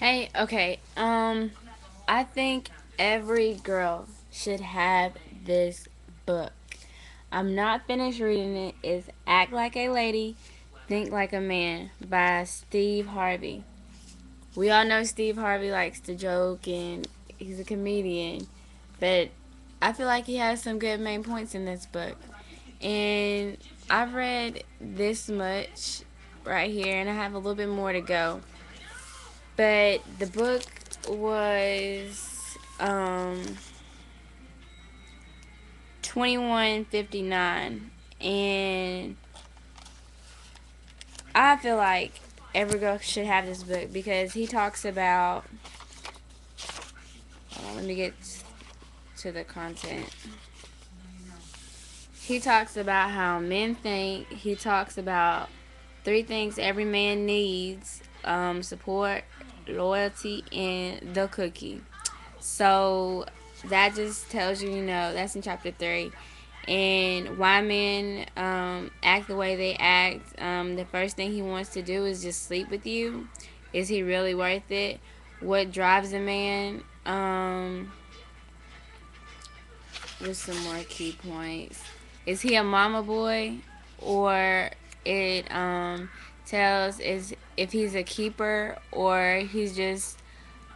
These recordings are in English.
Hey, okay. I think every girl should have this book. I'm not finished reading it. It's Act Like a Lady, Think Like a Man by Steve Harvey. We all know Steve Harvey likes to joke and he's a comedian, but I feel like he has some good main points in this book. And I've read this much right here, and I have a little bit more to go. But the book was 21.59, and I feel like every girl should have this book because he talks about. Let me get to the content. He talks about how men think. He talks about three things every man needs: support, loyalty, and the cookie. So that just tells you, that's in chapter 3. And why men act the way they act. The first thing he wants to do is just sleep with you. Is he really worth it? What drives a man? Just some more key points. Is he a mama boy, or it tells is if he's a keeper or he's just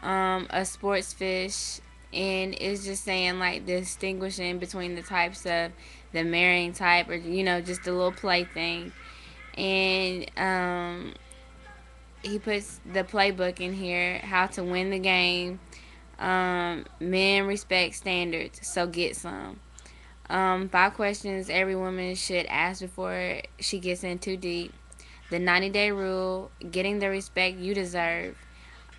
a sports fish, and it's just saying like distinguishing between the types of the marrying type or just a little play thing. And he puts the playbook in here: how to win the game, men respect standards, so get some. 5 questions every woman should ask before she gets in too deep. The 90-day rule: getting the respect you deserve.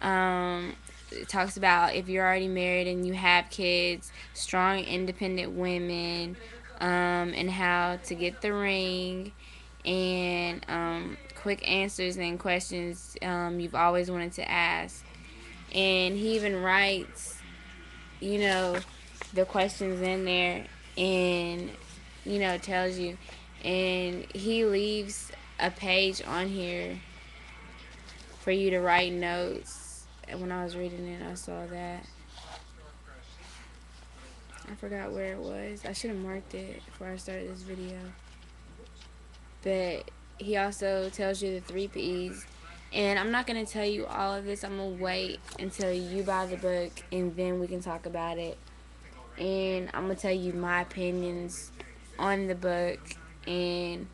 It talks about if you're already married and you have kids, strong, independent women, and how to get the ring, and quick answers and questions you've always wanted to ask. And he even writes, you know, the questions in there, and tells you. And he leaves a page on here for you to write notes. And when I was reading it, I saw that. I forgot where it was. I should have marked it before I started this video. But he also tells you the 3 P's. And I'm not going to tell you all of this. I'm going to wait until you buy the book and then we can talk about it. And I'm going to tell you my opinions on the book. And,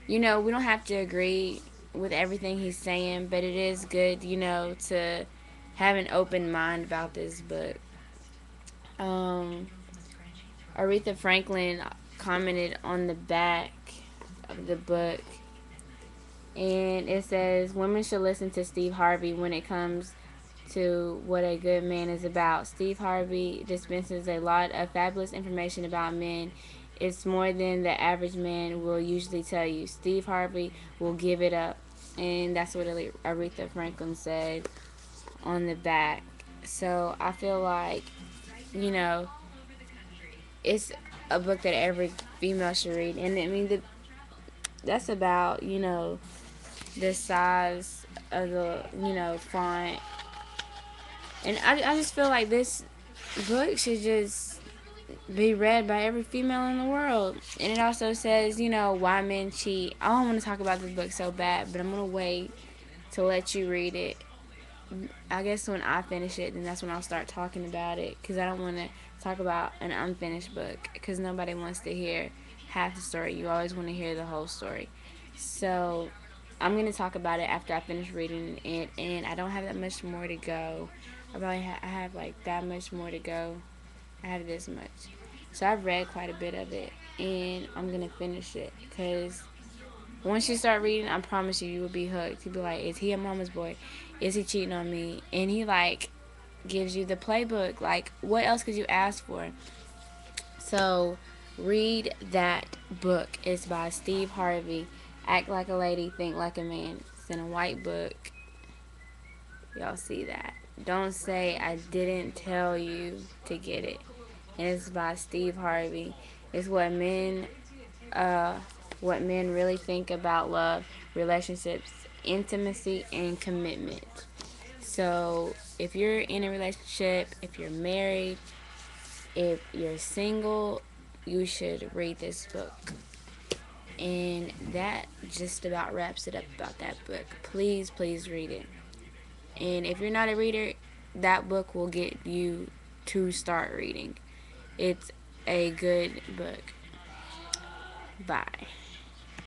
we don't have to agree with everything he's saying, but it is good, to have an open mind about this book. Aretha Franklin commented on the back of the book, and it says women should listen to Steve Harvey when it comes to what a good man is about. Steve Harvey dispenses a lot of fabulous information about men. It's more than the average man will usually tell you. Steve Harvey will give it up. And that's what Aretha Franklin said on the back. So I feel like, you know, it's a book that every female should read. And I mean, that's about, the size of the, font. And I just feel like this book should just be read by every female in the world. And it also says, why men cheat. I don't want to talk about this book so bad, but I'm going to wait to let you read it. I guess when I finish it, then that's when I'll start talking about it. Because I don't want to talk about an unfinished book. Because nobody wants to hear half the story. You always want to hear the whole story. So I'm going to talk about it after I finish reading it. And I don't have that much more to go. I have like that much more to go. I have this much. So I've read quite a bit of it. And I'm going to finish it. Because once you start reading, I promise you, you will be hooked. You'll be like, is he a mama's boy? Is he cheating on me? And he, like, gives you the playbook. Like, what else could you ask for? So, read that book. It's by Steve Harvey. Act Like a Lady, Think Like a Man. It's in a white book. Y'all see that. Don't say I didn't tell you to get it. And it's by Steve Harvey. It's what men really think about love, relationships, intimacy, and commitment. So if you're in a relationship, if you're married, if you're single, you should read this book. And that just about wraps it up about that book. Please, please read it. And if you're not a reader, that book will get you to start reading. It's a good book. Bye.